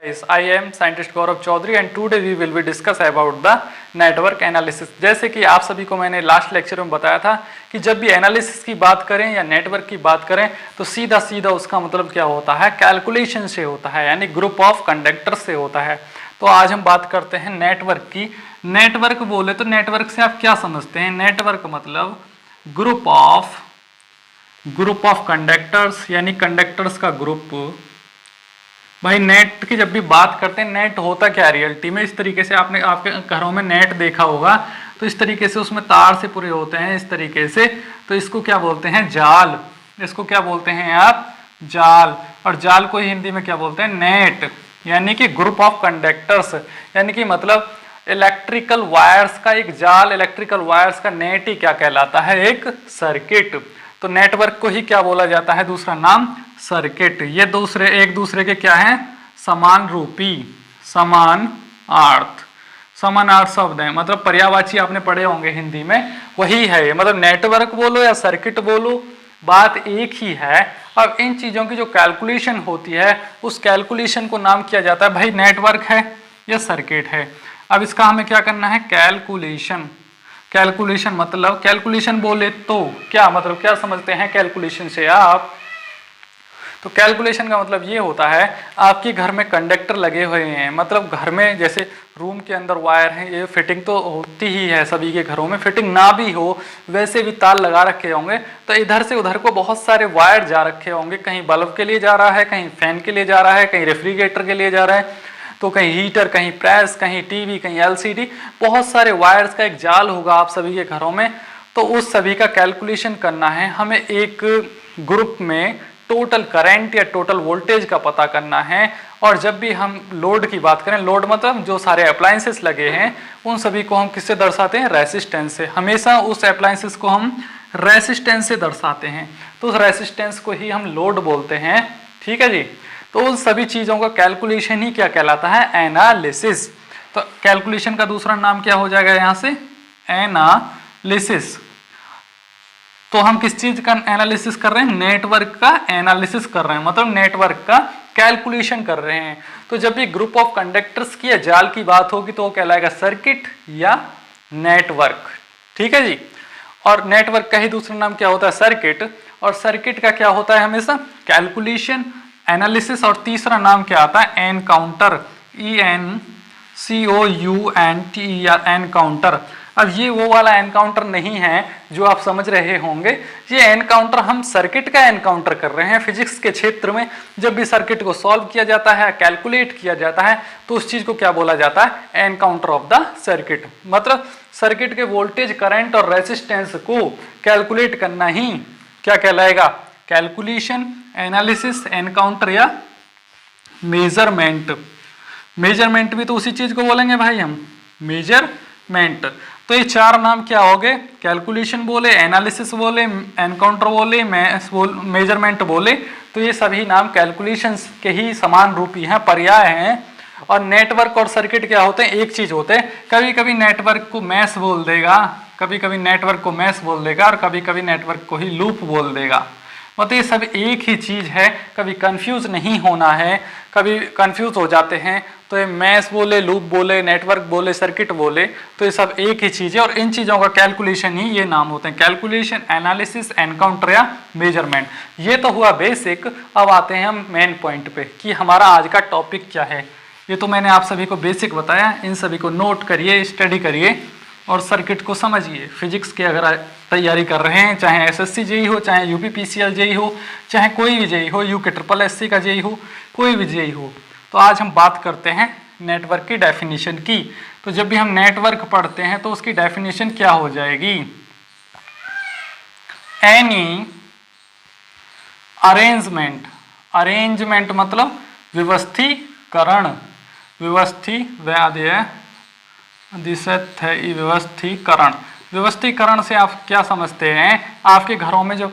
Yes, I am scientist Gaurav Chaudhary and today we will be discuss about the network analysis। जैसे कि आप सभी को मैंने लास्ट लेक्चर में बताया था कि जब भी एनालिसिस की बात करें या नेटवर्क की बात करें तो सीधा सीधा उसका मतलब क्या होता है, कैलकुलेशन से होता है, यानी ग्रुप ऑफ कंडक्टर से होता है। तो आज हम बात करते हैं नेटवर्क की। नेटवर्क बोले तो नेटवर्क से आप क्या समझते हैं? नेटवर्क मतलब ग्रुप ऑफ कंडक्टर्स, यानी कंडक्टर्स का ग्रुप। भाई नेट की जब भी बात करते हैं, नेट होता क्या है रियलिटी में? इस तरीके से आपने आपके घरों में नेट देखा होगा, तो इस तरीके से उसमें तार से पूरे होते हैं इस तरीके से। तो इसको क्या बोलते हैं? जाल। इसको क्या बोलते हैं आप? जाल। और जाल को हिंदी में क्या बोलते हैं? नेट। यानी कि ग्रुप ऑफ कंडक्टर्स, यानी कि मतलब इलेक्ट्रिकल वायर्स का एक जाल, इलेक्ट्रिकल वायर्स का नेट ही क्या कहलाता है? एक सर्किट। तो नेटवर्क को ही क्या बोला जाता है? दूसरा नाम सर्किट। ये एक दूसरे के क्या है? समान रूपी, समानार्थ शब्द है। मतलब पर्यायवाची आपने पढ़े होंगे हिंदी में, वही है ये। मतलब नेटवर्क बोलो या सर्किट बोलो, बात एक ही है। अब इन चीजों की जो कैलकुलेशन होती है, उस कैलकुलेशन को नाम किया जाता है भाई नेटवर्क है या सर्किट है। अब इसका हमें क्या करना है? कैलकुलेशन मतलब कैलकुलेशन बोले तो क्या मतलब, क्या समझते हैं कैलकुलेशन से आप? तो कैलकुलेशन का मतलब ये होता है, आपके घर में कंडक्टर लगे हुए हैं, मतलब घर में जैसे रूम के अंदर वायर हैं, ये फिटिंग तो होती ही है सभी के घरों में। फिटिंग ना भी हो वैसे भी तार लगा रखे होंगे, तो इधर से उधर को बहुत सारे वायर जा रखे होंगे। कहीं बल्ब के लिए जा रहा है, कहीं फैन के लिए जा रहा है, कहीं रेफ्रिजरेटर के लिए जा रहा है, तो कहीं हीटर, कहीं प्रेस, कहीं टीवी, कहीं एलसीडी, बहुत सारे वायर्स का एक जाल होगा आप सभी के घरों में। तो उस सभी का कैलकुलेशन करना है हमें। एक ग्रुप में टोटल करंट या टोटल वोल्टेज का पता करना है। और जब भी हम लोड की बात करें, लोड मतलब जो सारे अप्लायंसेस लगे हैं उन सभी को हम किससे दर्शाते हैं? रेसिस्टेंस से। हमेशा उस अप्लायंसेस को हम रेसिस्टेंस से दर्शाते हैं, तो उस रेसिस्टेंस को ही हम लोड बोलते हैं। ठीक है जी। तो उन सभी चीजों का कैलकुलेशन ही क्या कहलाता है? एनालिसिस। तो कैलकुलेशन का दूसरा नाम क्या हो जाएगा यहाँ से? एनालिसिस। तो हम किस चीज का एनालिसिस कर रहे हैं? नेटवर्क का एनालिसिस कर रहे हैं, मतलब नेटवर्क का कैलकुलेशन कर रहे हैं। तो जब भी ग्रुप ऑफ कंडक्टर्स की या जाल की बात होगी तो वो कहलाएगा सर्किट या नेटवर्क। ठीक है जी। और नेटवर्क का ही दूसरा नाम क्या होता है? सर्किट। और सर्किट का क्या होता है? हमेशा कैलकुलेशन, एनालिसिस। और तीसरा नाम क्या आता है? एनकाउंटर। ENCOUNTER, encounter. अब ये वो वाला एनकाउंटर नहीं है जो आप समझ रहे होंगे। ये एनकाउंटर हम सर्किट का एनकाउंटर कर रहे हैं। फिजिक्स के क्षेत्र में जब भी सर्किट को सॉल्व किया जाता है, कैलकुलेट किया जाता है, तो उस चीज को क्या बोला जाता है? Encounter of the circuit. मतलब सर्किट के वोल्टेज, करंट और रेजिस्टेंस को कैलकुलेट करना ही क्या कहलाएगा? कैलकुलेशन, एनालिसिस, एनकाउंटर या मेजरमेंट। मेजरमेंट भी तो उसी चीज को बोलेंगे भाई हम, मेजरमेंट। तो ये चार नाम क्या हो गए? कैलकुलेशन बोले, एनालिसिस बोले, एनकाउंटर बोले, मेजरमेंट बोले। तो ये सभी नाम कैलकुलेशन के ही समान रूपी हैं, पर्याय हैं। और नेटवर्क और सर्किट क्या होते हैं? एक चीज होते हैं। कभी कभी नेटवर्क को मैश बोल देगा, कभी कभी नेटवर्क को मैश बोल देगा, और कभी कभी नेटवर्क को ही लूप बोल देगा। मतलब ये सब एक ही चीज है, कभी कंफ्यूज नहीं होना है। कभी कंफ्यूज हो जाते हैं तो ये मैश बोले, लूप बोले, नेटवर्क बोले, सर्किट बोले, तो ये सब एक ही चीज है। और इन चीजों का कैलकुलेशन ही ये नाम होते हैं, कैलकुलेशन, एनालिसिस, एनकाउंटर या मेजरमेंट। ये तो हुआ बेसिक। अब आते हैं हम मेन पॉइंट पे कि हमारा आज का टॉपिक क्या है। ये तो मैंने आप सभी को बेसिक बताया, इन सभी को नोट करिए, स्टडी करिए और सर्किट को समझिए। फिजिक्स के अगर तैयारी कर रहे हैं, चाहे SSC जेई हो, चाहे UPPCL जेई हो, चाहे कोई भी जेई हो, UKSSC का जेई हो, कोई भी जेई हो, तो आज हम बात करते हैं नेटवर्क की डेफिनेशन की। तो जब भी हम नेटवर्क पढ़ते हैं तो उसकी डेफिनेशन क्या हो जाएगी? Any arrangement. अरेंजमेंट मतलब व्यवस्थीकरण, व्यवस्थीकरण। व्यवस्थीकरण से आप क्या समझते हैं? आपके घरों में जो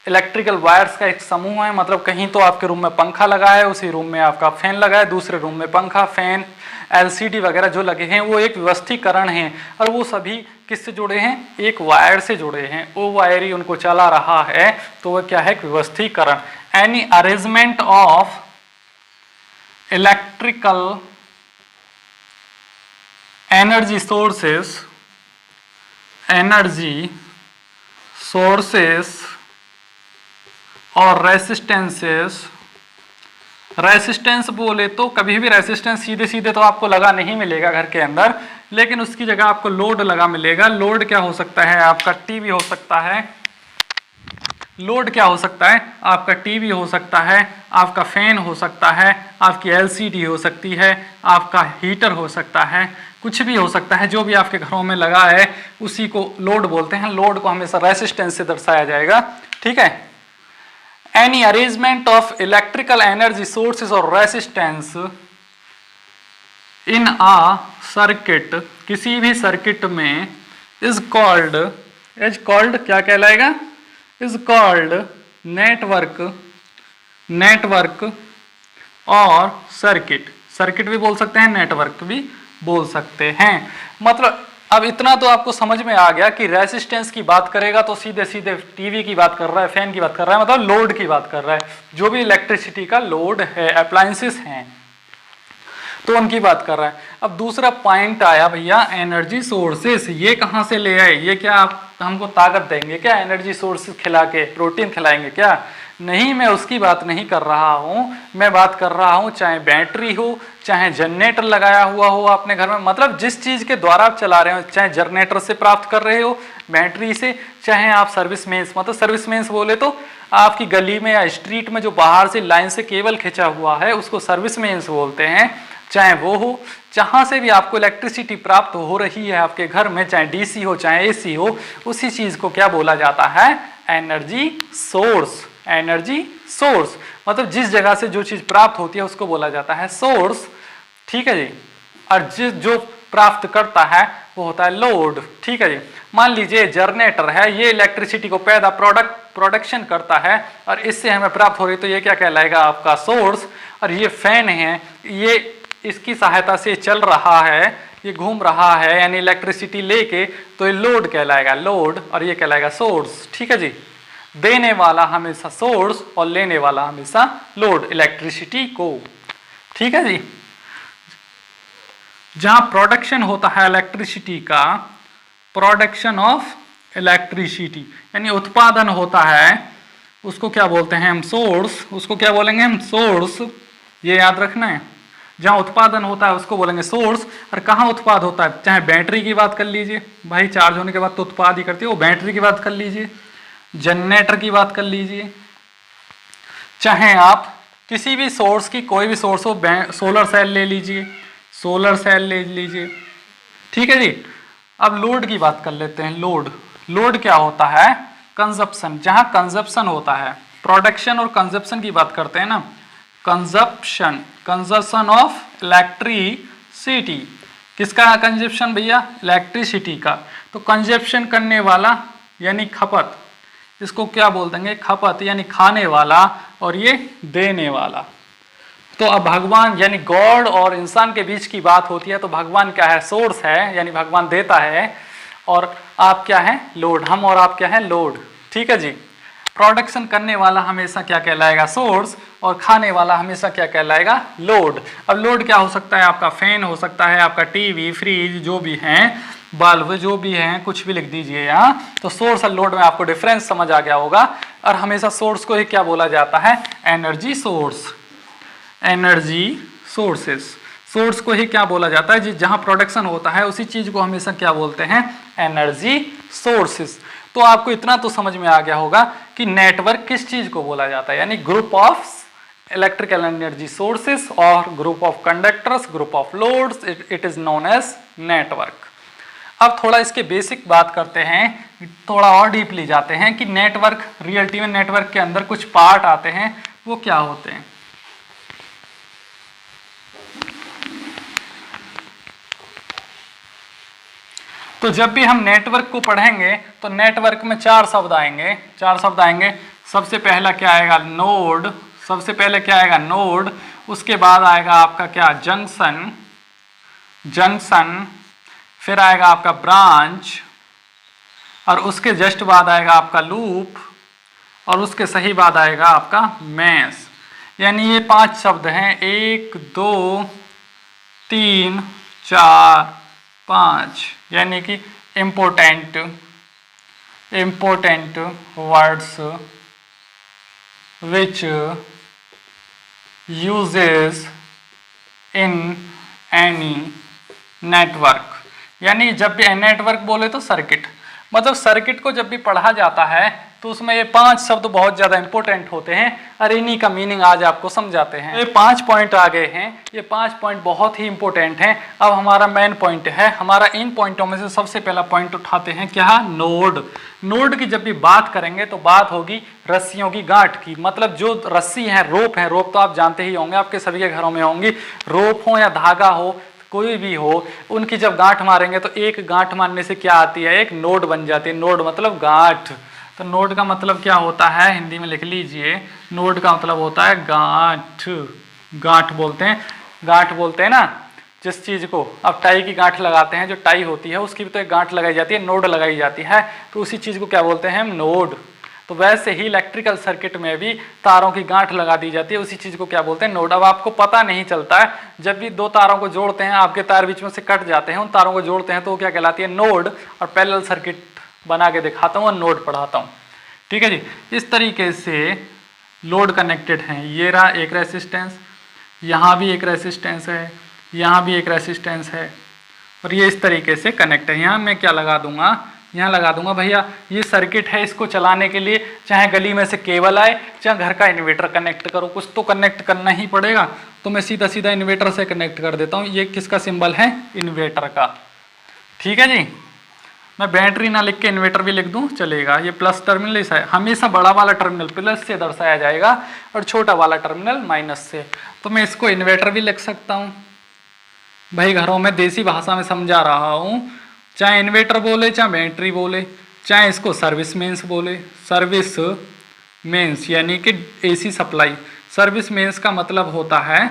इलेक्ट्रिकल वायर्स का एक समूह है, मतलब कहीं तो आपके रूम में पंखा लगा है, उसी रूम में आपका फैन लगा है, दूसरे रूम में पंखा, फैन, LCD वगैरह जो लगे हैं, वो एक व्यवस्थीकरण है। और वो सभी किससे जुड़े हैं? एक वायर से जुड़े हैं, वो वायर ही उनको चला रहा है, तो वह क्या है? व्यवस्थीकरण। Any arrangement of electrical energy sources और रेसिस्टेंस बोले तो कभी भी रेसिस्टेंस सीधे सीधे तो आपको लगा नहीं मिलेगा घर के अंदर, लेकिन उसकी जगह आपको लोड लगा मिलेगा। लोड क्या हो सकता है? आपका टीवी हो सकता है। लोड क्या हो सकता है? आपका टीवी हो सकता है, आपका फैन हो सकता है, आपकी एलसीडी हो सकती है, आपका हीटर हो सकता है, कुछ भी हो सकता है। जो भी आपके घरों में लगा है उसी को लोड बोलते हैं। लोड को हमेशा रेसिस्टेंस से दर्शाया जाएगा, ठीक है। Any arrangement of electrical energy sources और रेसिस्टेंस इन आ सर्किट, किसी भी सर्किट में, इज कॉल्ड क्या कहलाएगा? इज कॉल्ड नेटवर्क और सर्किट भी बोल सकते हैं, नेटवर्क भी बोल सकते हैं। मतलब अब इतना तो आपको समझ में आ गया कि रेसिस्टेंस की बात करेगा तो सीधे सीधे टीवी की बात कर रहा है, फैन की बात कर रहा है, मतलब लोड की बात कर रहा है। जो भी इलेक्ट्रिसिटी का लोड है, अप्लायंसेस हैं, तो उनकी बात कर रहा है। अब दूसरा पॉइंट आया भैया एनर्जी सोर्सेस। ये कहाँ से ले आए? ये क्या आप हमको ताकत देंगे क्या? एनर्जी सोर्सेस खिला के प्रोटीन खिलाएंगे क्या? नहीं, मैं उसकी बात नहीं कर रहा हूँ। मैं बात कर रहा हूँ चाहे बैटरी हो, चाहे जनरेटर लगाया हुआ हो आपने घर में, मतलब जिस चीज़ के द्वारा आप चला रहे हो, चाहे जनरेटर से प्राप्त कर रहे हो, बैटरी से, चाहे आप सर्विस मेंस, मतलब सर्विस मेंस बोले तो आपकी गली में या स्ट्रीट में जो बाहर से लाइन से केबल खिंचा हुआ है उसको सर्विस मेंस बोलते हैं। चाहे वो हो, जहाँ से भी आपको इलेक्ट्रिसिटी प्राप्त हो रही है आपके घर में, चाहे डीसी हो चाहे एसी हो, उसी चीज़ को क्या बोला जाता है? Energy source. एनर्जी सोर्स मतलब जिस जगह से जो चीज़ प्राप्त होती है उसको बोला जाता है सोर्स, ठीक है जी। और जो प्राप्त करता है वो होता है लोड, ठीक है जी। मान लीजिए जनरेटर है, ये इलेक्ट्रिसिटी को प्रोडक्शन करता है और इससे हमें प्राप्त हो रही, तो ये क्या कहलाएगा? आपका सोर्स। और ये फैन है, ये इसकी सहायता से चल रहा है, ये घूम रहा है, यानी इलेक्ट्रिसिटी लेके, तो ये लोड कहलाएगा, लोड, और ये कहलाएगा सोर्स, ठीक है जी। देने वाला हमेशा सोर्स और लेने वाला हमेशा लोड, इलेक्ट्रिसिटी को, ठीक है जी। जहां प्रोडक्शन होता है इलेक्ट्रिसिटी का, प्रोडक्शन ऑफ इलेक्ट्रिसिटी यानी उत्पादन होता है, उसको क्या बोलते हैं हम? सोर्स। उसको क्या बोलेंगे हम? सोर्स। ये याद रखना है, जहां उत्पादन होता है उसको बोलेंगे सोर्स। और कहाँ उत्पाद होता है? चाहे बैटरी की बात कर लीजिए, भाई चार्ज होने के बाद तो उत्पाद ही करती है वो, बैटरी की बात कर लीजिए, जनरेटर की बात कर लीजिए, चाहे आप किसी भी सोर्स की, कोई भी सोर्स हो, सोलर सेल ले लीजिए, सोलर सेल ले लीजिए, ठीक है जी। अब लोड की बात कर लेते हैं। लोड क्या होता है? कंजप्शन। जहां कंजप्शन होता है, प्रोडक्शन और कंजप्शन की बात करते हैं ना, कंजप्शन ऑफ इलेक्ट्रिसिटी। किसका कंजप्शन भैया? इलेक्ट्रिसिटी का। तो कंजप्शन करने वाला यानी खपत, इसको क्या बोल देंगे? खपत यानी खाने वाला, और ये देने वाला। तो अब भगवान यानी गॉड और इंसान के बीच की बात होती है, तो भगवान क्या है? सोर्स है, यानी भगवान देता है, और आप क्या है? लोड। हम और आप क्या है? लोड, ठीक है जी। प्रोडक्शन करने वाला हमेशा क्या कहलाएगा? सोर्स, और खाने वाला हमेशा क्या कहलाएगा? लोड। अब लोड क्या हो सकता है? आपका फैन हो सकता है, आपका टीवी, फ्रिज, जो भी हैं, बल्ब जो भी हैं, कुछ भी लिख दीजिए यहाँ। तो सोर्स और लोड में आपको डिफरेंस समझ आ गया होगा। और हमेशा सोर्स को ही क्या बोला जाता है? Energy source. Energy sources, source को ही क्या बोला जाता है? जहां प्रोडक्शन होता है उसी चीज को हमेशा क्या बोलते हैं? Energy sources. तो आपको इतना तो समझ में आ गया होगा कि नेटवर्क किस चीज को बोला जाता है, यानी group of electrical energy sources और group of conductors, group of loads, it is known as network. अब थोड़ा इसके बेसिक बात करते हैं, थोड़ा और डीपली जाते हैं कि नेटवर्क, रियलिटी में नेटवर्क के अंदर कुछ पार्ट आते हैं, वो क्या होते हैं। तो जब भी हम नेटवर्क को पढ़ेंगे तो नेटवर्क में चार शब्द आएंगे। सबसे पहला क्या आएगा? नोड। सबसे पहले क्या आएगा? नोड। उसके बाद आएगा आपका क्या? जंक्शन। फिर आएगा आपका ब्रांच, और उसके जस्ट बाद आएगा आपका लूप, और उसके सही बाद आएगा आपका मेश। यानी ये 5 शब्द हैं, 1 2 3 4 5, यानी कि important words which uses in any network. यानी जब भी नेटवर्क बोले तो सर्किट, मतलब सर्किट को जब भी पढ़ा जाता है तो उसमें ये 5 शब्द बहुत ज़्यादा इंपॉर्टेंट होते हैं और इन्हीं का मीनिंग आज आपको समझाते हैं। ये 5 पॉइंट आ गए हैं, ये 5 पॉइंट बहुत ही इंपॉर्टेंट हैं। अब हमारा मेन पॉइंट है, हमारा इन पॉइंटों में से सबसे पहला पॉइंट उठाते हैं क्या, नोड। नोड की जब भी बात करेंगे तो बात होगी रस्सियों की गांठ की, मतलब जो रस्सी है, रोप तो आप जानते ही होंगे, आपके सभी के घरों में होंगी, रोप हो या धागा हो, कोई भी हो, उनकी जब गांठ मारेंगे तो एक गांठ मारने से क्या आती है, एक नोड बन जाती है। नोड मतलब गांठ। तो नोड का मतलब क्या होता है, हिंदी में लिख लीजिए, नोड का मतलब होता है गांठ। गांठ बोलते हैं ना जिस चीज को, अब टाई की गांठ लगाते हैं, जो टाई होती है उसकी भी तो एक गांठ लगाई जाती है, नोड लगाई जाती है, तो उसी चीज को क्या बोलते हैं हम, नोड। तो वैसे ही इलेक्ट्रिकल सर्किट में भी तारों की गांठ लगा दी जाती है, उसी चीज को क्या बोलते हैं, नोड। अब आपको पता नहीं चलता है, जब भी दो तारों को जोड़ते हैं, आपके तार बीच में से कट जाते हैं, उन तारों को जोड़ते हैं तो वो क्या कहलाती है, नोड। और पैरेलल सर्किट बना के दिखाता हूँ और नोड पढ़ाता हूँ, ठीक है जी। इस तरीके से लोड कनेक्टेड हैं, ये रहा एक रेसिस्टेंस, यहाँ भी एक रेसिस्टेंस है, यहाँ भी एक रेसिस्टेंस है, और ये इस तरीके से कनेक्ट है। यहाँ मैं क्या लगा दूंगा, यहाँ लगा दूंगा भैया ये सर्किट है, इसको चलाने के लिए चाहे गली में से केबल आए, चाहे घर का इन्वर्टर कनेक्ट करो, कुछ तो कनेक्ट करना ही पड़ेगा। तो मैं सीधा सीधा इन्वर्टर से कनेक्ट कर देता हूँ। ये किसका सिंबल है, इन्वर्टर का, ठीक है जी। मैं बैटरी ना लिख के इन्वर्टर भी लिख दूं चलेगा। ये प्लस टर्मिनल इस है, हमेशा बड़ा वाला टर्मिनल प्लस से दर्शाया जाएगा और छोटा वाला टर्मिनल माइनस से। तो मैं इसको इन्वर्टर भी लिख सकता हूँ भाई, घरों में देसी भाषा में समझा रहा हूँ, चाहे इन्वर्टर बोले चाहे बैटरी बोले, चाहे इसको सर्विस मेंस बोले। सर्विस मेंस यानी कि एसी सप्लाई। सर्विस मेंस का मतलब होता है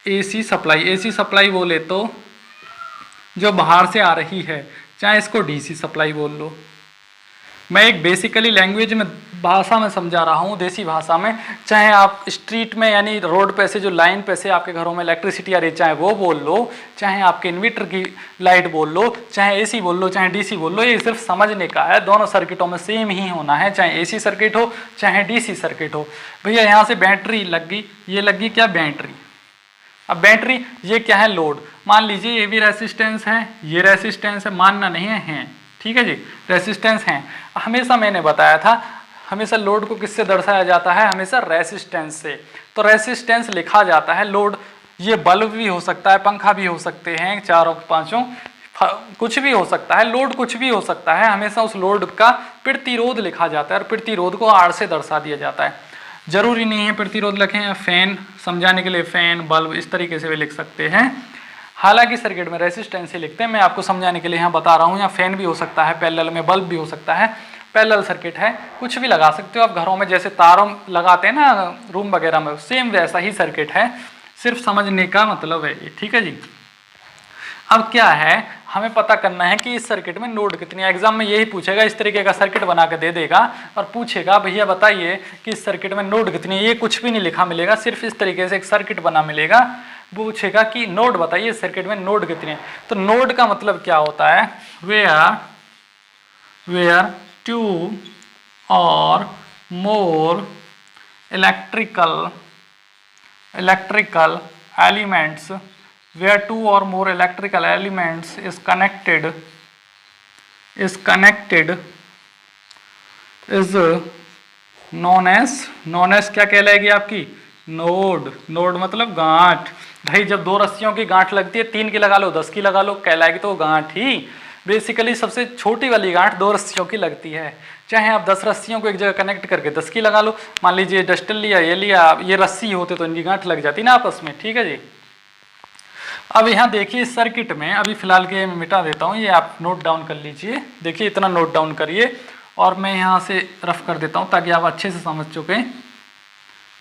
एसी सप्लाई। एसी सप्लाई बोले तो जो बाहर से आ रही है, चाहे इसको डीसी सप्लाई बोल लो। मैं एक बेसिकली लैंग्वेज में भाषा में समझा रहा हूँ, देसी भाषा में। चाहे आप स्ट्रीट में यानी रोड पे से जो लाइन पे से आपके घरों में इलेक्ट्रिसिटी आ रही है, चाहे वो बोल लो, चाहे आपके इन्वर्टर की लाइट बोल लो, चाहे एसी बोल लो, चाहे डीसी बोल लो, ये सिर्फ समझने का है। दोनों सर्किटों में सेम ही होना है, चाहे एसी सर्किट हो चाहे डीसी सर्किट हो। भैया यहाँ से बैटरी लग गई, ये लग गई क्या, बैटरी। अब बैटरी ये क्या है, लोड। मान लीजिए ये भी रेसिस्टेंस है, ये रेसिस्टेंस है, मानना नहीं है, ठीक है जी, रेसिस्टेंस है। हमेशा मैंने बताया था, हमेशा लोड को किससे दर्शाया जाता है, हमेशा रेसिस्टेंस से। तो रेसिस्टेंस लिखा जाता है लोड। ये बल्ब भी हो सकता है, पंखा भी हो सकते हैं, चारों पांचों, कुछ भी हो सकता है, लोड कुछ भी हो सकता है। हमेशा उस लोड का प्रतिरोध लिखा जाता है और प्रतिरोध को आर से दर्शा दिया जाता है। जरूरी नहीं है प्रतिरोध लिखें, या फैन समझाने के लिए फैन, बल्ब, इस तरीके से भी लिख सकते हैं। हालांकि सर्किट में रेसिस्टेंस ही लिखते हैं, मैं आपको समझाने के लिए यहाँ बता रहा हूँ। या फैन भी हो सकता है, पैरेलल में बल्ब भी हो सकता है, पैरेलल सर्किट है, कुछ भी लगा सकते हो आप घरों में। जैसे तारों लगाते हैं ना रूम वगैरह में, सेम वैसा ही सर्किट है, सिर्फ समझने का मतलब है ये, ठीक है जी। अब क्या है, हमें पता करना है कि इस सर्किट में नोड कितनी है। एग्जाम में यही पूछेगा, इस तरीके का सर्किट बना के दे देगा और पूछेगा भैया बताइए कि इस सर्किट में नोड कितनी है। ये कुछ भी नहीं लिखा मिलेगा, सिर्फ इस तरीके से एक सर्किट बना मिलेगा। पूछेगा कि नोड बताइए इस सर्किट में नोड कितनी है। तो नोड का मतलब क्या होता है, वेयर टू और more electrical elements, where two or more electrical elements is connected is known as क्या कहलाएगी आपकी, नोड। नोड मतलब गांठ। भाई जब दो रस्सियों की गांठ लगती है, 3 की लगा लो 10 की लगा लो, कहलाएगी तो गांठ ही। बेसिकली सबसे छोटी वाली गांठ 2 रस्सियों की लगती है। चाहे आप 10 रस्सियों को एक जगह कनेक्ट करके 10 की लगा लो, मान लीजिए डस्टल लिया, ये लिया, ये रस्सी होते तो इनकी गांठ लग जाती ना आपस में, ठीक है जी। अब यहाँ देखिए इस सर्किट में, अभी फिलहाल के मैं मिटा देता हूँ, ये आप नोट डाउन कर लीजिए। देखिए इतना नोट डाउन करिए और मैं यहाँ से रफ कर देता हूँ ताकि आप अच्छे से समझ चुके,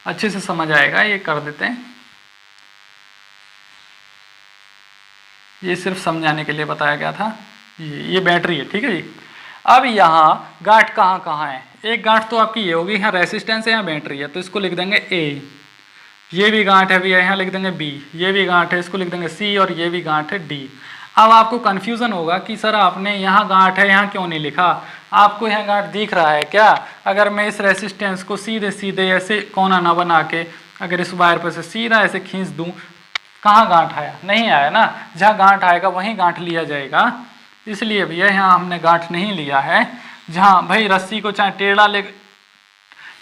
अच्छे से समझ आएगा। ये कर देते हैं, ये सिर्फ समझाने के लिए बताया गया था। ये बैटरी है, ठीक है जी। अब यहाँ गांठ कहाँ कहाँ है, एक गांठ तो आपकी ये होगी, यहाँ रेसिस्टेंस है, यहाँ बैटरी है, तो इसको लिख देंगे ए। ये भी गांठ है भैया, यहाँ लिख देंगे बी, ये भी गांठ है, इसको लिख देंगे सी, और ये भी गांठ है डी। अब आपको कन्फ्यूज़न होगा कि सर आपने यहाँ गांठ है यहाँ क्यों नहीं लिखा, आपको यहाँ गांठ दिख रहा है क्या? अगर मैं इस रेसिस्टेंस को सीधे सीधे ऐसे कोना ना बना के अगर इस वायर पर से सीधा ऐसे खींच दूँ, कहाँ गांठ आया? नहीं आया ना। जहाँ गांठ आएगा वहीं गांठ लिया जाएगा, इसलिए भैया यहाँ हमने गांठ नहीं लिया है। जहाँ भाई रस्सी को चाहे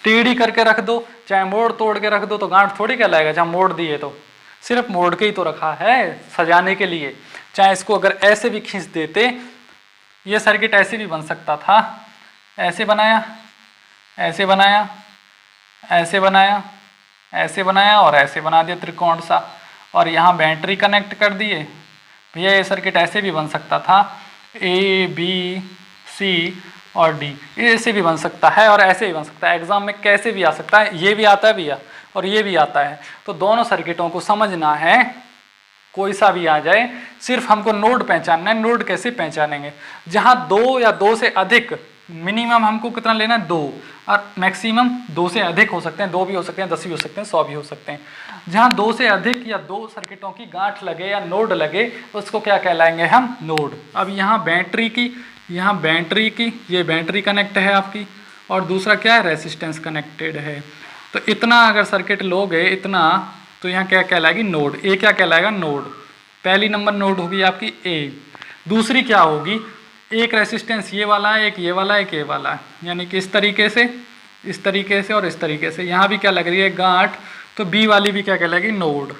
टेढ़ी करके रख दो, चाहे मोड़ तोड़ के रख दो, तो गांठ थोड़ी कहलाएगा। जहाँ मोड़ दिए तो सिर्फ मोड़ के ही तो रखा है सजाने के लिए। चाहे इसको अगर ऐसे भी खींच देते, ये सर्किट ऐसे भी बन सकता था, ऐसे बनाया, ऐसे बनाया, ऐसे बनाया, ऐसे बनाया और ऐसे बना दिया त्रिकोण सा, और यहाँ बैटरी कनेक्ट कर दिए। भैया ये सर्किट ऐसे भी बन सकता था, ए बी सी और डी, ऐसे भी बन सकता है और ऐसे भी बन सकता है। एग्जाम में कैसे भी आ सकता है, ये भी आता है भैया और ये भी आता है। तो दोनों सर्किटों को समझना है, कोई सा भी आ जाए, सिर्फ हमको नोड पहचानना है। नोड कैसे पहचानेंगे? जहाँ दो या दो से अधिक, मिनिमम हमको कितना लेना है? 2, और मैक्सिमम 2 से अधिक हो सकते हैं, 2 भी हो सकते हैं, 10 भी हो सकते हैं, 100 भी हो सकते हैं। जहाँ 2 से अधिक या 2 सर्किटों की गांठ लगे या नोड लगे, उसको क्या कहलाएंगे हम? नोड। अब यहाँ बैटरी की, ये बैटरी कनेक्ट है आपकी, और दूसरा क्या है? रेसिस्टेंस कनेक्टेड है। तो इतना अगर सर्किट लोगे इतना, तो यहाँ क्या कहलाएगी? नोड। ए क्या कहलाएगा? नोड। पहली नंबर नोड होगी आपकी ए। दूसरी क्या होगी? एक रेसिस्टेंस ये वाला है, एक ये वाला है, एक ये वाला है, यानी कि इस तरीके से, इस तरीके से और इस तरीके से। यहाँ भी क्या लग रही है? गांठ। तो बी वाली भी क्या कहलाएगी? नोड।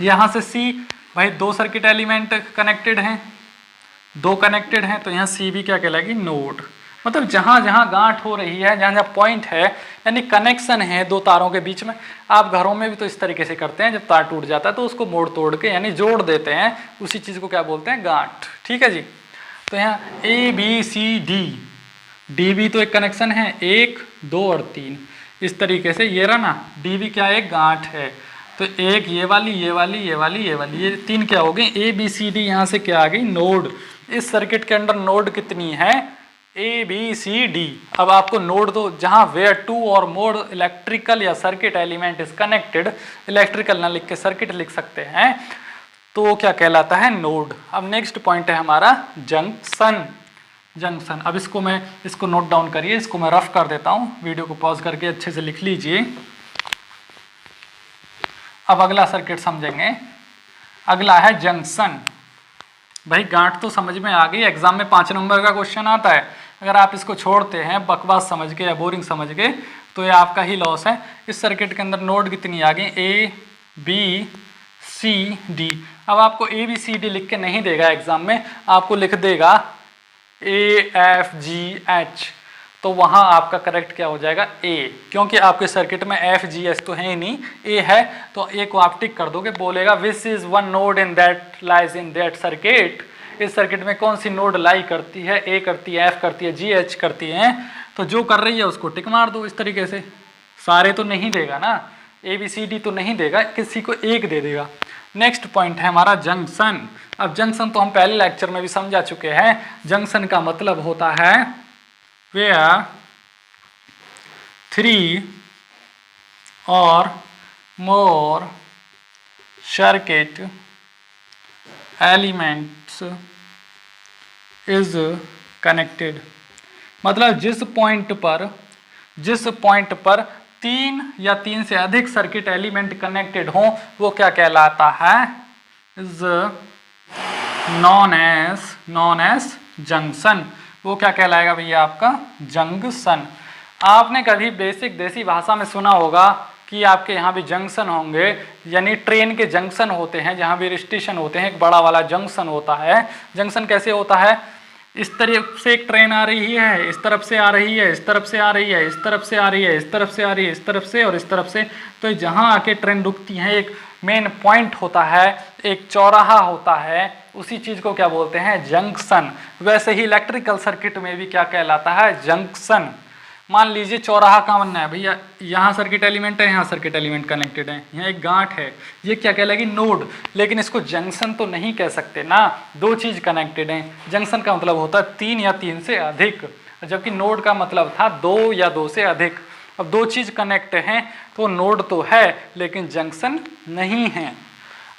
यहाँ से सी, भाई 2 सर्किट एलिमेंट कनेक्टेड हैं, 2 कनेक्टेड हैं, तो यहाँ सी भी क्या कहलाएगी? नोड। मतलब जहाँ जहाँ गांठ हो रही है, जहाँ जहाँ पॉइंट है, यानी कनेक्शन है 2 तारों के बीच में। आप घरों में भी तो इस तरीके से करते हैं, जब तार टूट जाता है तो उसको मोड़ तोड़ के यानी जोड़ देते हैं, उसी चीज़ को क्या बोलते हैं? गांठ। ठीक है जी। तो यहाँ A B C D, D भी तो एक कनेक्शन है, 1 2 और 3, इस तरीके से। ये रहा ना, डी भी क्या एक गांठ है। तो एक ये वाली, ये वाली, ये वाली, ये वाली, ये 3 क्या हो गई? A B C D. यहाँ से क्या आ गई? नोड। इस सर्किट के अंदर नोड कितनी है? A B C D. अब आपको नोड दो, जहाँ वेयर 2 और मोर इलेक्ट्रिकल या circuit element is connected, electrical ना लिख के सर्किट लिख सकते हैं, तो क्या कहलाता है? नोड। अब नेक्स्ट पॉइंट है हमारा जंक्शन। जंक्शन, अब इसको नोट डाउन करिए, इसको मैं रफ कर देता हूँ, वीडियो को पॉज करके अच्छे से लिख लीजिए। अब अगला सर्किट समझेंगे। अगला है जंक्शन। भाई गांठ तो समझ में आ गई, एग्जाम में 5 नंबर का क्वेश्चन आता है। अगर आप इसको छोड़ते हैं बकवास समझ के या बोरिंग समझ के, तो ये आपका ही लॉस है। इस सर्किट के अंदर नोड कितनी आ गई? A B C D. अब आपको ए बी सी डी लिख के नहीं देगा एग्जाम में, आपको लिख देगा ए एफ जी एच। तो वहाँ आपका करेक्ट क्या हो जाएगा? ए, क्योंकि आपके सर्किट में एफ जी एच तो है ही नहीं, ए है, तो ए को आप टिक कर दोगे। बोलेगा which is one node in that lies in that circuit. इस सर्किट में कौन सी नोड लाई करती है? ए करती है, एफ करती है, जी एच करती है। तो जो कर रही है उसको टिक मार दो इस तरीके से। सारे तो नहीं देगा ना, ए बी सी डी तो नहीं देगा, किसी को एक दे देगा। नेक्स्ट पॉइंट है हमारा जंक्शन। अब जंक्शन तो हम पहले लेक्चर में भी समझा चुके हैं। जंक्शन का मतलब होता है where 3 or more circuit elements is connected। मतलब जिस पॉइंट पर 3 या 3 से अधिक सर्किट एलिमेंट कनेक्टेड हो, वो क्या कहलाता है? Is known as junction. वो क्या कहलाएगा भैया? आपका जंक्शन। आपने कभी बेसिक देसी भाषा में सुना होगा कि आपके यहाँ भी जंक्शन होंगे, यानी ट्रेन के जंक्शन होते हैं, जहाँ भी स्टेशन होते हैं, एक बड़ा वाला जंक्शन होता है। जंक्शन कैसे होता है? इस तरफ से एक ट्रेन आ रही है, इस तरफ से आ रही है, इस तरफ से आ रही है, इस तरफ से आ रही है, इस तरफ से आ रही है, इस तरफ से और इस तरफ से। तो जहाँ आके ट्रेन रुकती है, एक मेन पॉइंट होता है, एक चौराहा होता है, उसी चीज को क्या बोलते हैं? जंक्शन। वैसे ही इलेक्ट्रिकल सर्किट में भी क्या कहलाता है? जंक्शन। मान लीजिए चौराहा कहाँ बनना है भैया? यहाँ सर्किट एलिमेंट है, यहाँ सर्किट एलिमेंट कनेक्टेड है, यहाँ एक गांठ है, ये क्या कहलाएगी? नोड। लेकिन इसको जंक्शन तो नहीं कह सकते ना, 2 चीज कनेक्टेड हैं। जंक्शन का मतलब होता है 3 या 3 से अधिक, जबकि नोड का मतलब था 2 या 2 से अधिक। अब 2 चीज कनेक्ट हैं तो नोड तो है लेकिन जंक्शन नहीं है।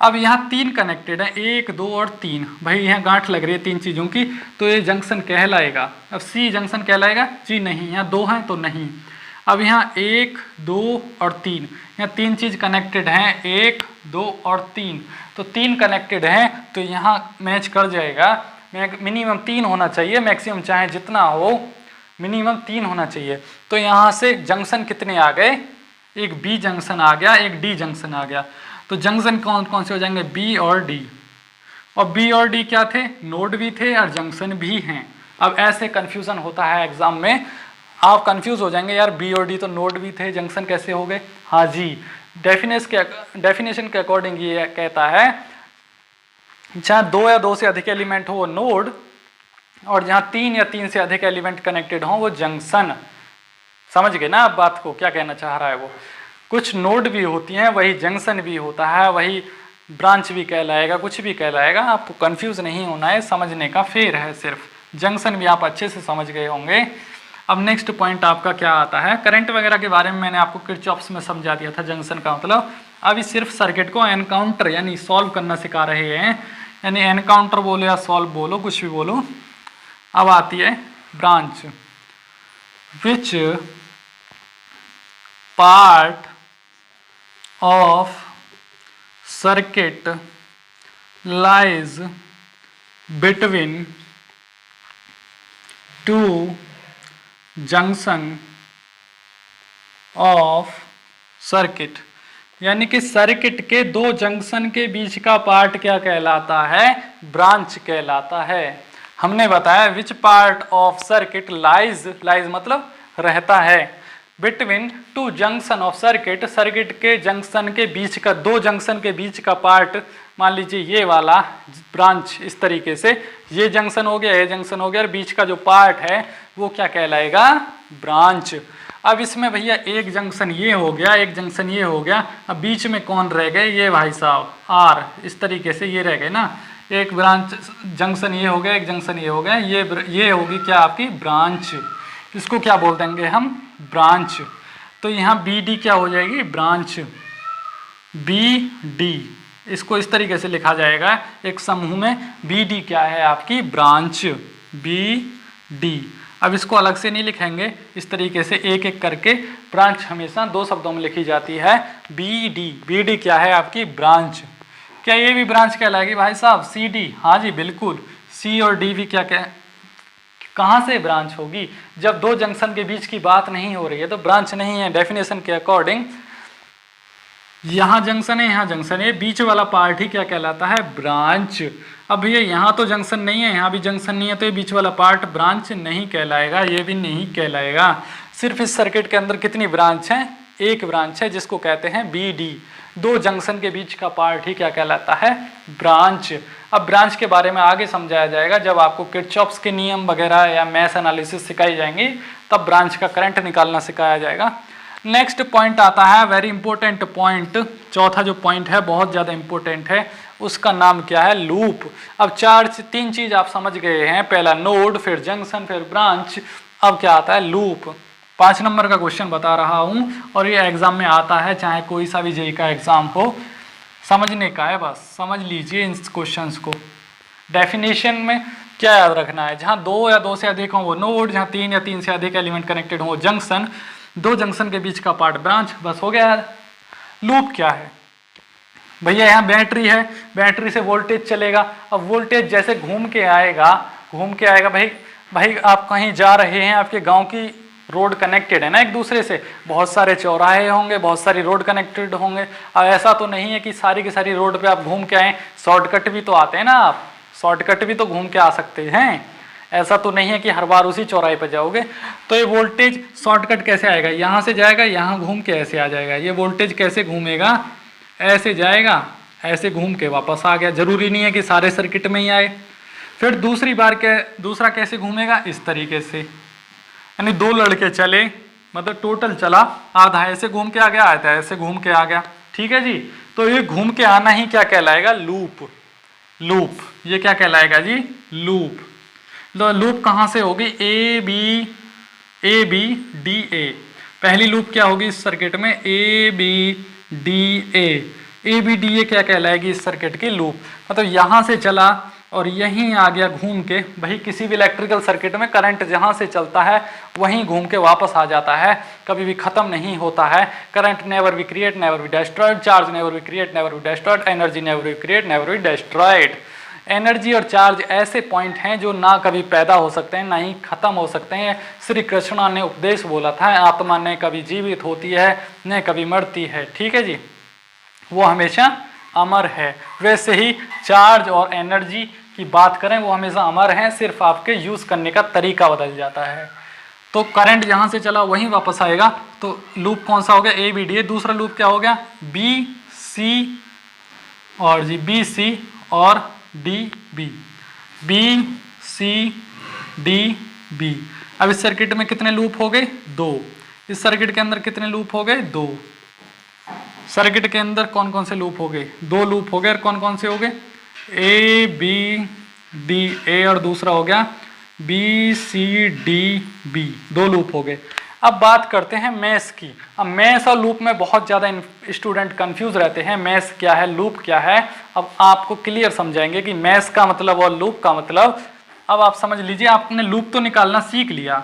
अब यहाँ 3 कनेक्टेड है, 1 2 और 3, भाई यहाँ गांठ लग रही है 3 चीज़ों की, तो ये जंक्शन कहलाएगा। अब सी जंक्शन कहलाएगा जी नहीं, यहाँ 2 हैं तो नहीं। अब यहाँ 1 2 और 3, यहाँ 3 चीज़ कनेक्टेड हैं, 1 2 और 3, तो 3 कनेक्टेड हैं तो यहाँ मैच कर जाएगा। मिनिमम 3 होना चाहिए, मैक्सिमम चाहे जितना हो मिनिमम 3 होना चाहिए। तो यहाँ से जंक्शन कितने आ गए, एक बी जंक्शन आ गया, एक डी जंक्शन आ गया। तो जंक्शन कौन कौन से हो जाएंगे, बी और डी। और बी और डी क्या थे, नोड भी थे और जंक्शन भी हैं। अब ऐसे कन्फ्यूज़न होता है एग्जाम में, आप कंफ्यूज हो जाएंगे यार बी और डी तो नोड भी थे, जंक्शन कैसे हो गए। हाँ जी, डेफिनेशन के अकॉर्डिंग ये कहता है जहाँ 2 या 2 से अधिक एलिमेंट हो वो नोड, और जहाँ 3 या 3 से अधिक एलिमेंट कनेक्टेड हो वो जंक्शन। समझ गए ना आप बात को, क्या कहना चाह रहा है वो। कुछ नोड भी होती हैं, वही जंक्शन भी होता है, वही ब्रांच भी कहलाएगा, कुछ भी कहलाएगा। आपको कंफ्यूज नहीं होना है, समझने का फेर है सिर्फ। जंक्शन भी आप अच्छे से समझ गए होंगे। अब नेक्स्ट पॉइंट आपका क्या आता है, करंट वगैरह के बारे में मैंने आपको किरचॉफ्स में समझा दिया था जंक्शन का मतलब। अभी सिर्फ सर्किट को एनकाउंटर यानी सॉल्व करना सिखा रहे हैं, यानी एनकाउंटर बोलो या सॉल्व बोलो, कुछ भी बोलो। अब आती है branch, which part of circuit lies between two junction of circuit, यानी कि सर्किट के 2 जंक्शन के बीच का पार्ट क्या कहलाता है, ब्रांच कहलाता है। हमने बताया which part of circuit lies, lies मतलब रहता है, between 2 junction of circuit, circuit के जंक्शन के बीच का, 2 जंक्शन के बीच का पार्ट, मान लीजिए ये वाला ब्रांच, इस तरीके से ये जंक्शन हो गया, ये जंक्शन हो गया, और बीच का जो पार्ट है वो क्या कहलाएगा, ब्रांच। अब इसमें भैया एक जंक्शन ये हो गया, एक जंक्शन ये हो गया, अब बीच में कौन रह गए, ये भाई साहब आर, इस तरीके से ये रह गए ना। एक ब्रांच जंक्शन ये हो गया, एक जंक्शन ये हो गया, ये होगी क्या आपकी ब्रांच। इसको क्या बोल देंगे हम, ब्रांच। तो यहाँ बी डी क्या हो जाएगी, ब्रांच, बी डी, इसको इस तरीके से लिखा जाएगा एक समूह में, बी डी क्या है आपकी ब्रांच, बी डी। अब इसको अलग से नहीं लिखेंगे, इस तरीके से एक एक करके। ब्रांच हमेशा 2 शब्दों में लिखी जाती है, बी डी। बी डी क्या है आपकी ब्रांच। क्या ये भी ब्रांच कहलाएगी भाई साहब, सी डी, हाँ जी बिल्कुल। सी और डी भी क्या कहाँ से ब्रांच होगी, जब 2 जंक्शन के बीच की बात नहीं हो रही है तो ब्रांच नहीं है। डेफिनेशन के अकॉर्डिंग यहाँ जंक्शन है, यहाँ जंक्शन है, बीच वाला पार्ट ही क्या कहलाता है, ब्रांच। अब भैया यहाँ तो जंक्शन नहीं है, यहाँ भी जंक्शन नहीं है, तो ये बीच वाला पार्ट ब्रांच नहीं कहलाएगा, ये भी नहीं कहलाएगा। सिर्फ इस सर्किट के अंदर कितनी ब्रांच है, एक ब्रांच है जिसको कहते हैं बी डी। 2 जंक्शन के बीच का पार्ट ही क्या कहलाता है, ब्रांच। अब ब्रांच के बारे में आगे समझाया जाएगा, जब आपको किरचॉफ्स के नियम वगैरह या मैश एनालिसिस सिखाई जाएंगी तब ब्रांच का करंट निकालना सिखाया जाएगा। नेक्स्ट पॉइंट आता है वेरी इंपॉर्टेंट पॉइंट, चौथा जो पॉइंट है बहुत ज़्यादा इंपॉर्टेंट है, उसका नाम क्या है, लूप। अब 3 चीज़ आप समझ गए हैं, पहला नोड, फिर जंक्शन, फिर ब्रांच। अब क्या आता है, लूप। 5 नंबर का क्वेश्चन बता रहा हूँ और ये एग्जाम में आता है, चाहे कोई सा भी जेईई का एग्जाम हो, समझने का है, बस समझ लीजिए इन क्वेश्चंस को। डेफिनेशन में क्या याद रखना है, जहाँ 2 या 2 से अधिक हो वो नोड, जहाँ 3 या 3 से अधिक एलिमेंट कनेक्टेड हो जंक्शन, 2 जंक्शन के बीच का पार्ट ब्रांच, बस हो गया यार। लूप क्या है भैया, यहाँ बैटरी है, बैटरी से वोल्टेज चलेगा। अब वोल्टेज जैसे घूम के आएगा भाई आप कहीं जा रहे हैं, आपके गाँव की रोड कनेक्टेड है ना एक दूसरे से, बहुत सारे चौराहे होंगे, बहुत सारी रोड कनेक्टेड होंगे। अब ऐसा तो नहीं है कि सारी की सारी रोड पे आप घूम के आए, शॉर्टकट भी तो आते हैं ना, आप शॉर्टकट भी तो घूम के आ सकते हैं। ऐसा तो नहीं है कि हर बार उसी चौराहे पर जाओगे। तो ये वोल्टेज शॉर्टकट कैसे आएगा, यहाँ से जाएगा, यहाँ घूम के ऐसे आ जाएगा। ये वोल्टेज कैसे घूमेगा, ऐसे जाएगा, ऐसे घूम के वापस आ गया। जरूरी नहीं है कि सारे सर्किट में ही आए। फिर दूसरा कैसे घूमेगा, इस तरीके से, यानी 2 लड़के चले, मतलब टोटल चला, आधा ऐसे घूम के आ गया, आधा ऐसे घूम के आ गया, ठीक है जी। तो ये घूम के आना ही क्या कहलाएगा, लूप। लूप ये क्या कहलाएगा जी, लूप। लूप कहाँ से होगी, ए बी डी ए। पहली लूप क्या होगी इस सर्किट में, ए बी डी ए क्या कहलाएगी इस सर्किट की लूप। मतलब यहाँ से चला और यहीं आ गया घूम के, भाई किसी भी इलेक्ट्रिकल सर्किट में करंट जहाँ से चलता है वहीं घूम के वापस आ जाता है, कभी भी खत्म नहीं होता है। Current never be create never be destroyed, charge never be create never be destroyed, energy never be create never be destroyed. Energy और चार्ज ऐसे पॉइंट हैं जो ना कभी पैदा हो सकते हैं ना ही खत्म हो सकते हैं। श्री कृष्णा ने उपदेश बोला था, आत्मा न कभी जीवित होती है न कभी मरती है, ठीक है जी, वो हमेशा अमर है। वैसे ही चार्ज और एनर्जी की बात करें वो हमेशा अमर हैं, सिर्फ आपके यूज़ करने का तरीका बदल जाता है। तो करंट जहाँ से चला वहीं वापस आएगा। तो लूप कौन सा हो गया, ए बी डी। दूसरा लूप क्या हो गया, बी सी और जी, बी सी और D B, B C D B. अब इस सर्किट में कितने लूप हो गए, 2। इस सर्किट के अंदर कितने लूप हो गए, 2। सर्किट के अंदर कौन कौन से लूप हो गए, 2 लूप हो गए। और कौन कौन से हो गए, ए बी डी ए और दूसरा हो गया B C D B, 2 loop हो गए। अब बात करते हैं मैश की। अब मैश और लूप में बहुत ज़्यादा स्टूडेंट कंफ्यूज रहते हैं, मैश क्या है लूप क्या है। अब आपको क्लियर समझाएंगे कि मैश का मतलब और लूप का मतलब। अब आप समझ लीजिए, आपने लूप तो निकालना सीख लिया।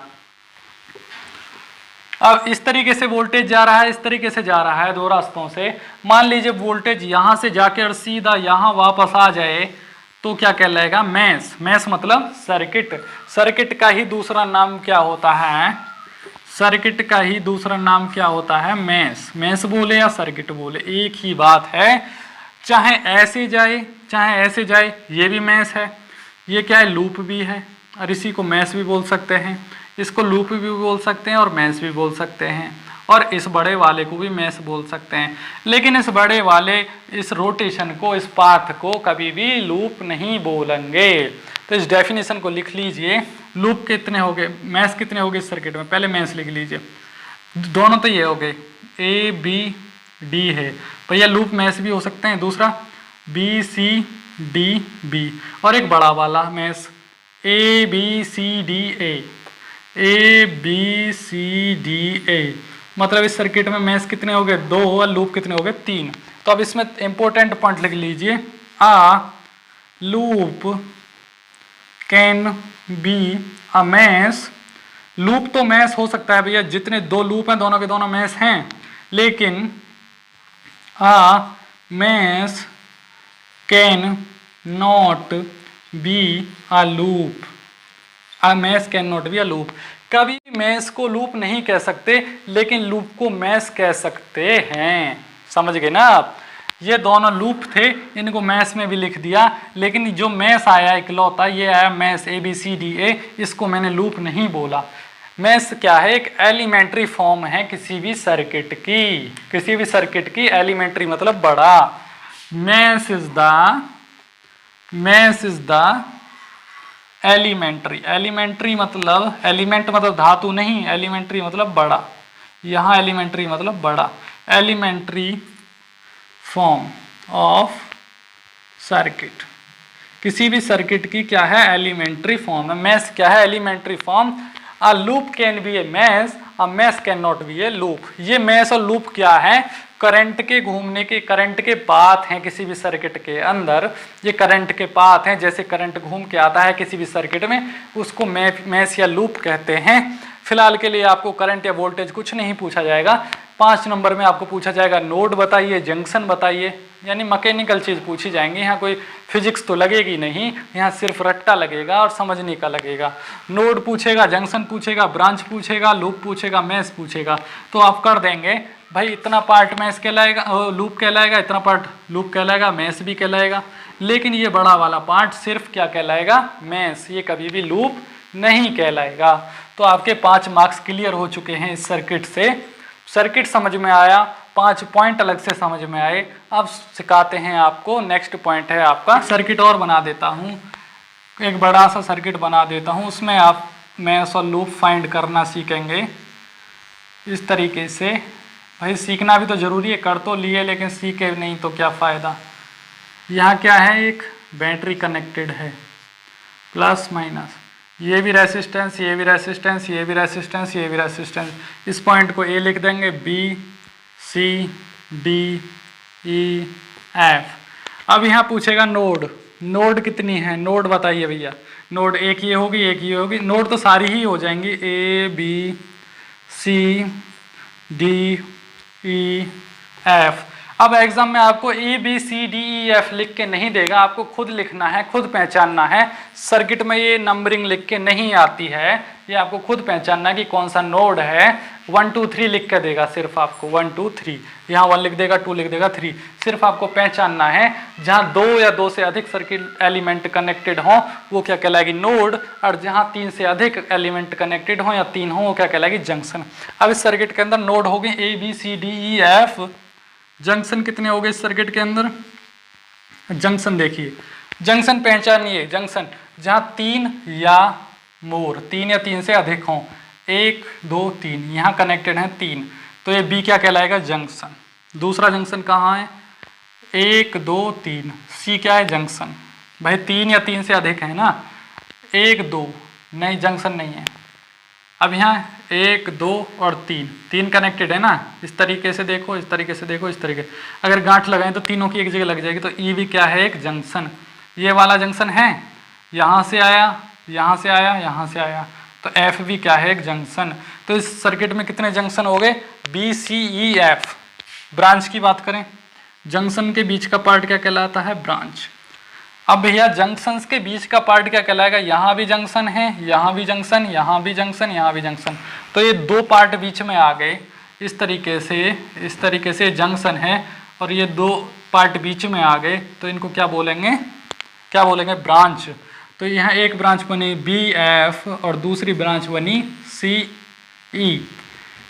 अब इस तरीके से वोल्टेज जा रहा है, इस तरीके से जा रहा है, 2 रास्तों से। मान लीजिए वोल्टेज यहाँ से जाके और सीधा यहाँ वापस आ जाए तो क्या कहलाएगा, मैश। मैश मतलब सर्किट। सर्किट का ही दूसरा नाम क्या होता है, सर्किट का ही दूसरा नाम क्या होता है, मैश। मैश बोले या सर्किट बोले एक ही बात है, चाहे ऐसे जाए चाहे ऐसे जाए, ये भी मैश है। ये क्या है, लूप भी है, और इसी को मैश भी बोल सकते हैं, इसको लूप भी बोल सकते हैं और मैश भी बोल सकते हैं, और इस बड़े वाले को भी मैश बोल सकते हैं। लेकिन इस बड़े वाले इस रोटेशन को, इस पाथ को कभी भी लूप नहीं बोलेंगे। तो इस डेफिनेशन को लिख लीजिए। लूप कितने हो गए, मैश कितने हो गए इस सर्किट में, पहले मैश लिख लीजिए। दोनों तो ये हो गए, ए बी डी है भैया, लूप मैश भी हो सकते हैं। दूसरा बी सी डी बी, और एक बड़ा वाला mesh A B C D A B C D A. मतलब इस सर्किट में मैश कितने हो गए, 2, और लूप कितने हो गए, 3। तो अब इसमें इंपॉर्टेंट पॉइंट लिख लीजिए, a loop can be a mesh. Loop तो मैश हो सकता है भैया, जितने 2 लूप हैं दोनों के दोनों मैश हैं, लेकिन a mesh can not be a loop. A mesh can not be a loop. कभी मैश को लूप नहीं कह सकते, लेकिन लूप को मैश कह सकते हैं। समझ गए ना आप, ये दोनों लूप थे, इनको मैश में भी लिख दिया, लेकिन जो मैश आया इकलौता ये आया mesh A B C D A, इसको मैंने लूप नहीं बोला। मैश क्या है, एक एलिमेंट्री फॉर्म है किसी भी सर्किट की, किसी भी सर्किट की एलिमेंट्री मतलब बड़ा। Mesh is the elementary. Elementary मतलब, एलिमेंट मतलब धातु नहीं, एलिमेंट्री मतलब बड़ा। यहाँ एलिमेंट्री मतलब बड़ा, एलिमेंट्री फॉर्म ऑफ सर्किट। किसी भी सर्किट की क्या है, एलिमेंट्री फॉर्म है। मैश क्या है, elementary form. A loop can be a mesh, a mesh can not be a loop. ये मैश और लूप क्या है, करंट के घूमने के, करंट के पाथ हैं किसी भी सर्किट के अंदर। ये करंट के पाथ हैं, जैसे करंट घूम के आता है किसी भी सर्किट में, उसको मैश या लूप कहते हैं। फिलहाल के लिए आपको करंट या वोल्टेज कुछ नहीं पूछा जाएगा। 5 नंबर में आपको पूछा जाएगा नोड बताइए, जंक्शन बताइए, यानी मैकेनिकल चीज़ पूछी जाएंगी। यहाँ कोई फिजिक्स तो लगेगी नहीं, यहाँ सिर्फ रट्टा लगेगा और समझने का लगेगा। नोड पूछेगा, जंक्शन पूछेगा, ब्रांच पूछेगा, लूप पूछेगा, मैश पूछेगा, तो आप कर देंगे भाई। इतना पार्ट मैश कहलाएगा, लूप कहलाएगा, इतना पार्ट लूप कहलाएगा, मैश भी कहलाएगा। लेकिन ये बड़ा वाला पार्ट सिर्फ क्या कहलाएगा, मैश, ये कभी भी लूप नहीं कहलाएगा। तो आपके 5 मार्क्स क्लियर हो चुके हैं इस सर्किट से। सर्किट समझ में आया, 5 पॉइंट अलग से समझ में आए। अब सिखाते हैं आपको, नेक्स्ट पॉइंट है आपका सर्किट और बना देता हूँ, एक बड़ा सा सर्किट बना देता हूँ, उसमें आप मैश और लूप फाइंड करना सीखेंगे इस तरीके से। भाई सीखना भी तो ज़रूरी है, कर तो लिए लेकिन सीखे नहीं तो क्या फ़ायदा। यहाँ क्या है, एक बैटरी कनेक्टेड है, प्लस माइनस। ये भी रेसिस्टेंस, ये भी रेसिस्टेंस, ये भी रेसिस्टेंस, ये भी रेसिस्टेंस। इस पॉइंट को ए लिख देंगे, B C D E F. अब यहाँ पूछेगा नोड, नोड कितनी है, नोड बताइए भैया। नोड एक ये होगी, एक ये होगी, नोड तो सारी ही हो जाएंगी, A B C D E F. अब एग्जाम में आपको A B C D E F लिख के नहीं देगा, आपको खुद लिखना है, खुद पहचानना है। सर्किट में ये नंबरिंग लिख के नहीं आती है, ये आपको खुद पहचानना है कि कौन सा नोड है। 1 2 3 लिख के देगा सिर्फ आपको, 1 2 3, यहाँ 1 लिख देगा, 2 लिख देगा, 3। सिर्फ आपको पहचानना है। जहाँ 2 या 2 से अधिक सर्किट एलिमेंट कनेक्टेड हों वो क्या कहलाएगी, नोड। और जहाँ 3 से अधिक एलिमेंट कनेक्टेड हों या 3 हों वो क्या कहलाएगी, जंक्शन। अब इस सर्किट के अंदर नोड हो गए A B C D E F. Junction कितने हो गए इस सर्किट के अंदर, जंक्शन देखिए, जंक्शन पहचानिए। जंक्शन जहाँ 3 या मोर, 3 या 3 से अधिक हों, 1 2 3, यहाँ कनेक्टेड हैं 3, तो ये बी क्या कहलाएगा, जंक्शन। दूसरा जंक्शन कहाँ है, 1 2 3, सी क्या है, जंक्शन। भाई 3 या 3 से अधिक है ना, 1 2 नहीं, जंक्शन नहीं है। अब यहाँ 1 2 और 3 कनेक्टेड है ना, इस तरीके से देखो, इस तरीके से देखो, इस तरीके। अगर गांठ लगाएं तो तीनों की एक जगह लग जाएगी, तो ई भी क्या है, एक जंक्शन। ये वाला जंक्शन है, यहाँ से आया, यहाँ से आया, यहाँ से आया, तो एफ भी क्या है, एक जंक्शन। तो इस सर्किट में कितने जंक्शन हो गए, B C E F. Branch की बात करें, जंक्शन के बीच का पार्ट क्या कहलाता है, ब्रांच। अब भैया जंक्शंस के बीच का पार्ट क्या कहलाएगा, यहाँ भी जंक्शन है, यहाँ भी जंक्शन, यहाँ भी जंक्शन, यहाँ भी जंक्शन, तो ये 2 पार्ट बीच में आ गए। इस तरीके से जंक्शन है और ये 2 पार्ट बीच में आ गए, तो इनको क्या बोलेंगे, क्या बोलेंगे, ब्रांच। तो यहाँ एक ब्रांच बनी बी एफ और दूसरी ब्रांच बनी सी ई,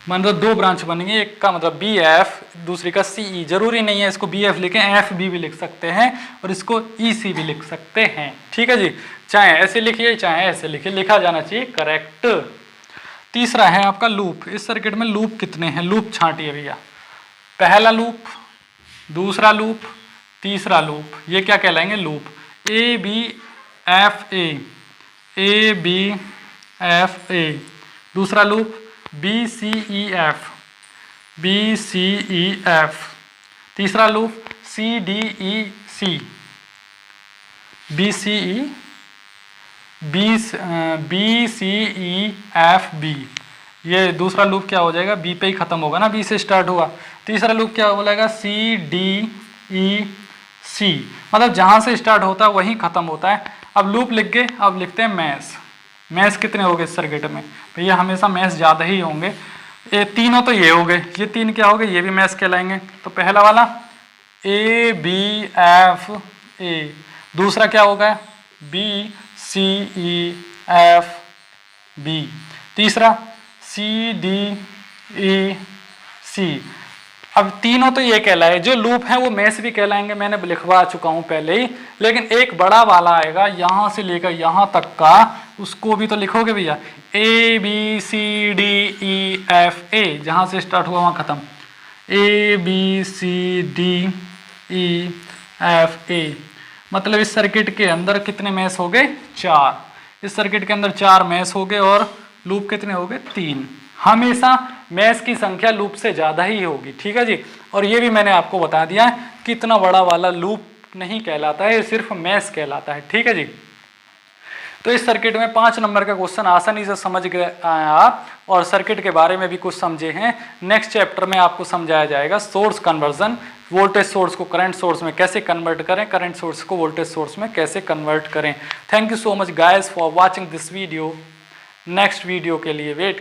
मतलब 2 ब्रांच बनेंगे, एक का मतलब बी एफ, दूसरी का सी ई। जरूरी नहीं है इसको बी एफ लिखें, एफ बी भी लिख सकते हैं और इसको ई सी भी लिख सकते हैं, ठीक है जी। चाहे ऐसे लिखिए चाहे ऐसे लिखिए, लिखा जाना चाहिए करेक्ट। तीसरा है आपका लूप। इस सर्किट में लूप कितने हैं, लूप छांटिए भैया। पहला लूप, दूसरा लूप, तीसरा लूप, ये क्या कहलाएंगे, loop. A B F A B F A, दूसरा loop B C E F, B C E F, तीसरा loop C D E C, B C E B C E F B. ये दूसरा loop क्या हो जाएगा, B पे ही खत्म होगा ना, बी से स्टार्ट हुआ। तीसरा लूप क्या बोलेगा, सी डी ई सी, मतलब जहां से स्टार्ट होता है वहीं खत्म होता है। अब लूप लिख गए, अब लिखते हैं मैश। मैश कितने हो गए इस सर्किट में, भैया हमेशा मैश ज़्यादा ही होंगे। ये तीनों तो ये हो गए, ये 3 क्या हो गए, ये भी मैश कहलाएंगे। तो पहला वाला ए बी एफ ए, दूसरा क्या होगा, B C E F B, तीसरा सी डी ई सी। अब तीनों तो ये कहलाए, जो लूप है वो मैश भी कहलाएंगे, मैंने लिखवा चुका हूं पहले ही। लेकिन एक बड़ा वाला आएगा यहां से लेकर यहां तक का, उसको भी तो लिखोगे भैया, A B C D E F A, जहां से स्टार्ट हुआ वहां खत्म, A B C D E F A. मतलब इस सर्किट के अंदर कितने मैश हो गए, 4। इस सर्किट के अंदर 4 मैश हो गए और लूप कितने हो गए, 3। हमेशा मैश की संख्या लूप से ज़्यादा ही होगी, ठीक है जी। और ये भी मैंने आपको बता दिया कि इतना बड़ा वाला लूप नहीं कहलाता है, ये सिर्फ मैश कहलाता है, ठीक है जी। तो इस सर्किट में 5 नंबर का क्वेश्चन आसानी से समझ गए आप, और सर्किट के बारे में भी कुछ समझे हैं। नेक्स्ट चैप्टर में आपको समझाया जाएगा सोर्स कन्वर्जन, वोल्टेज सोर्स को करंट सोर्स में कैसे कन्वर्ट करें, करंट सोर्स को वोल्टेज सोर्स में कैसे कन्वर्ट करें। Thank you so much guys for watching this video. Next video के लिए वेट